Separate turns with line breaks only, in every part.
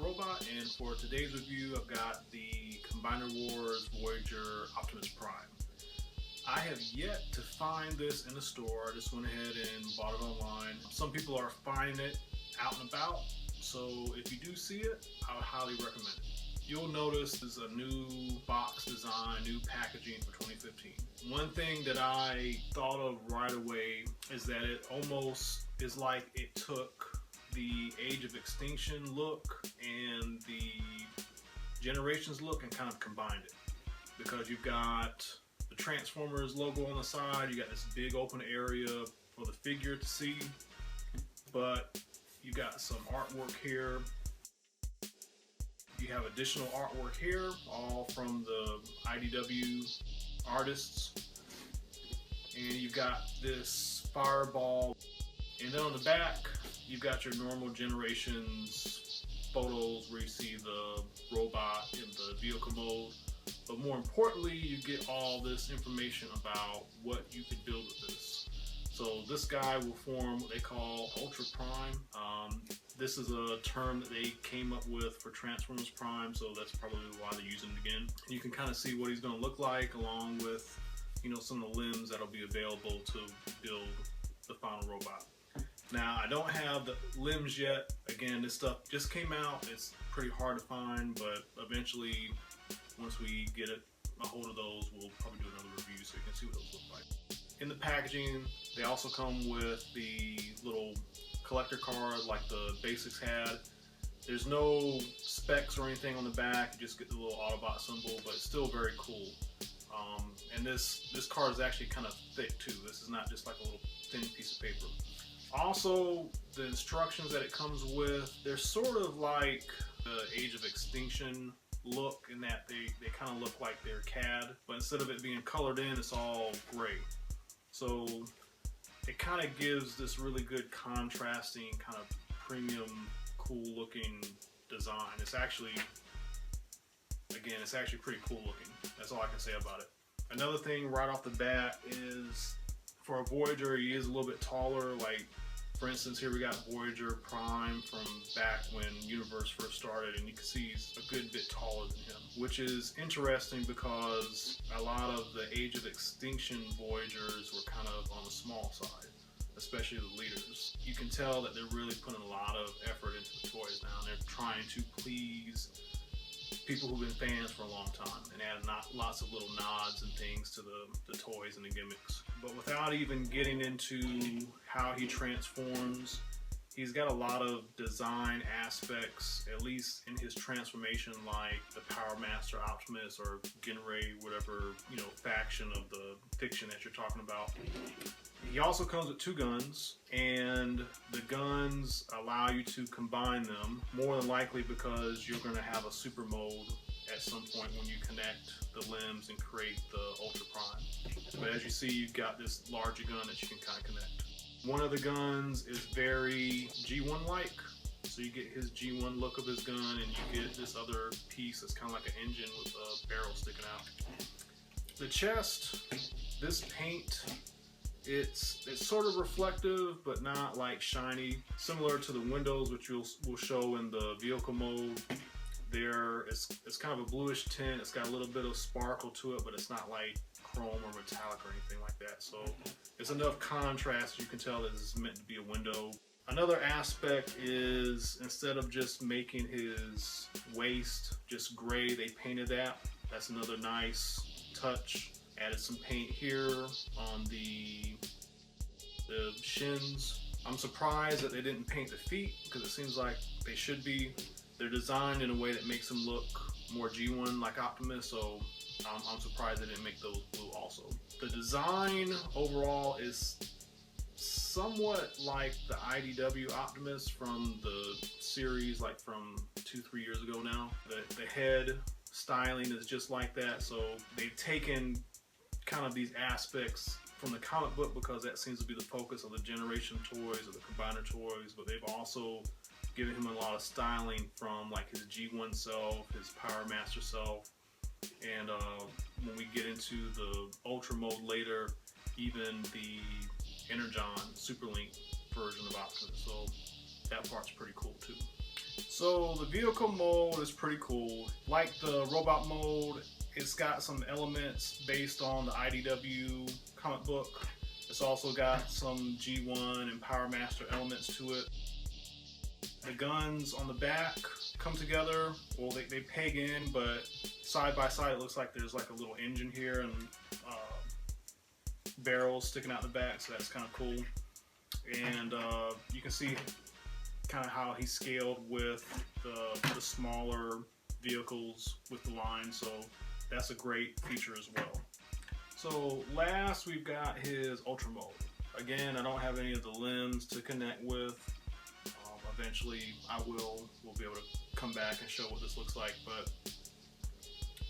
Robot, and for today's review I've got the Combiner Wars Voyager Optimus Prime. I have yet to find this in the store. I just went ahead and bought it online. Some people are finding it out and about, so if you do see it, I would highly recommend it. You'll notice there's a new box design, new packaging for 2015. One thing that I thought of right away is that it almost is like it took the Age of Extinction look and the Generations look and kind of combined it. Because you've got the Transformers logo on the side, you got this big open area for the figure to see, but you got some artwork here. You have additional artwork here, all from the IDW artists. And you've got this fireball. And then on the back, you've got your normal Generations photos where you see the robot in the vehicle mode. But more importantly, you get all this information about what you could build with this. So this guy will form what they call Ultra Prime. This is a term that they came up with for Transformers Prime, so that's probably why they're using it again. You can kind of see what he's going to look like, along with, you know, some of the limbs that'll be available to build the final robot. Now, I don't have the limbs yet. Again, this stuff just came out. It's pretty hard to find, but eventually, once we get a hold of those, we'll probably do another review so you can see what those look like. In the packaging, they also come with the little collector card like the basics had. There's no specs or anything on the back. You just get the little Autobot symbol, but it's still very cool. And this card is actually kind of thick too. This is not just like a little thin piece of paper. Also, the instructions that it comes with, they're sort of like the Age of Extinction look in that they kind of look like they're CAD, but instead of it being colored in, it's all gray. So it kind of gives this really good contrasting, kind of premium, cool looking design. It's actually, again, it's actually pretty cool looking. That's all I can say about it. Another thing right off the bat is, for a Voyager, he is a little bit taller. Like, for instance, here we got Voyager Prime from back when Universe first started, and you can see he's a good bit taller than him, which is interesting because a lot of the Age of Extinction Voyagers were kind of on the small side, especially the leaders. You can tell that they're really putting a lot of effort into the toys now, and they're trying to please people who've been fans for a long time and add lots of little nods and things to the toys and the gimmicks. But without even getting into how he transforms, he's got a lot of design aspects, at least in his transformation, like the Power Master Optimus or Genray, whatever, you know, faction of the fiction that you're talking about. He also comes with two guns, and the guns allow you to combine them, more than likely because you're going to have a super mode at some point when you connect the limbs and create the Ultra Prime. But as you see, you've got this larger gun that you can kind of connect. One of the guns is very G1-like, so you get his G1 look of his gun, and you get this other piece that's kind of like an engine with a barrel sticking out. The chest, this paint, it's sort of reflective, but not like shiny. Similar to the windows, which we'll show in the vehicle mode. It's kind of a bluish tint. It's got a little bit of sparkle to it, but it's not like chrome or metallic or anything like that. So it's enough contrast. You can tell that this is meant to be a window. Another aspect is, instead of just making his waist just gray, they painted that. That's another nice touch. Added some paint here on the shins. I'm surprised that they didn't paint the feet, because it seems like they should be. They're designed in a way that makes them look more G1 like Optimus, so I'm surprised they didn't make those blue also. The design overall is somewhat like the IDW Optimus from the series, like from 2-3 years ago now. The head styling is just like that, so they've taken kind of these aspects from the comic book because that seems to be the focus of the Generation toys or the Combiner toys, but they've also given him a lot of styling from like his G1 self, his Power Master self, and when we get into the Ultra mode later, even the Energon Superlink version of Optimus, so that part's pretty cool too. So the vehicle mode is pretty cool. Like the robot mode, it's got some elements based on the IDW comic book. It's also got some G1 and Power Master elements to it. The guns on the back come together. Well, they peg in, but side by side it looks like there's like a little engine here and barrels sticking out the back, so that's kind of cool. And you can see kind of how he scaled with the smaller vehicles with the line, so that's a great feature as well. So last we've got his Ultra mode. Again, I don't have any of the limbs to connect with. Eventually we'll be able to come back and show what this looks like, but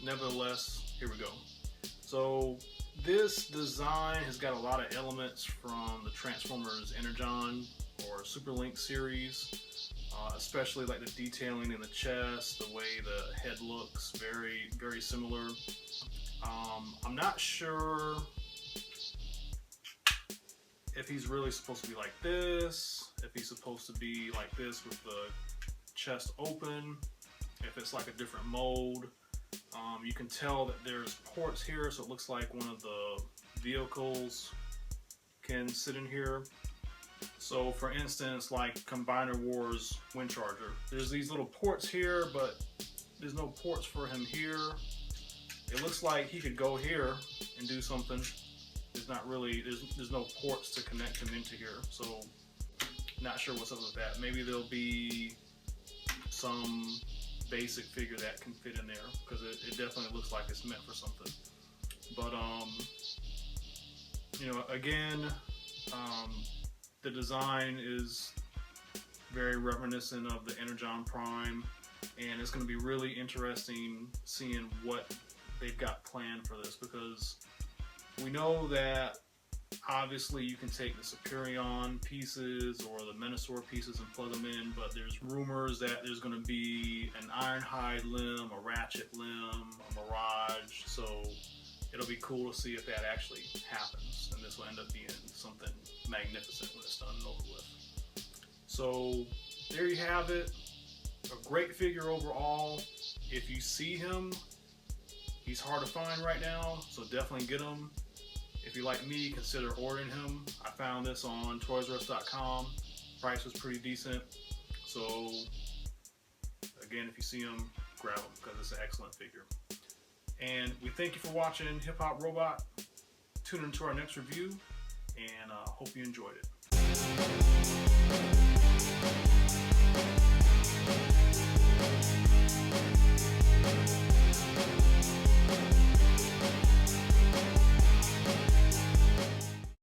nevertheless, here we go. So this design has got a lot of elements from the Transformers Energon or Super Link series, especially like the detailing in the chest, the way the head looks, very similar. I'm not sure if he's really supposed to be like this, if he's supposed to be like this with the chest open, if it's like a different mode. You can tell that there's ports here, so it looks like one of the vehicles can sit in here. So for instance, like Combiner Wars Wind Charger, there's these little ports here, but there's no ports for him here. It looks like he could go here and do something. There's not really, there's no ports to connect him into here, so not sure what's up with that. Maybe there'll be some basic figure that can fit in there, because it definitely looks like it's meant for something. But you know, again, the design is very reminiscent of the Energon Prime, and it's going to be really interesting seeing what they've got planned for this, because we know that obviously you can take the Superion pieces or the Menasor pieces and plug them in, but there's rumors that there's going to be an Ironhide limb, a Ratchet limb, a Mirage, so it'll be cool to see if that actually happens, and this will end up being something magnificent when it's done and over with. So there you have it, a great figure overall. If you see him, he's hard to find right now, so definitely get him. If you like me, consider ordering him. I found this on toysrus.com. Price was pretty decent. So again, if you see him, grab him, because it's an excellent figure. And we thank you for watching Hip Hop Robot. Tune into our next review, and hope you enjoyed it.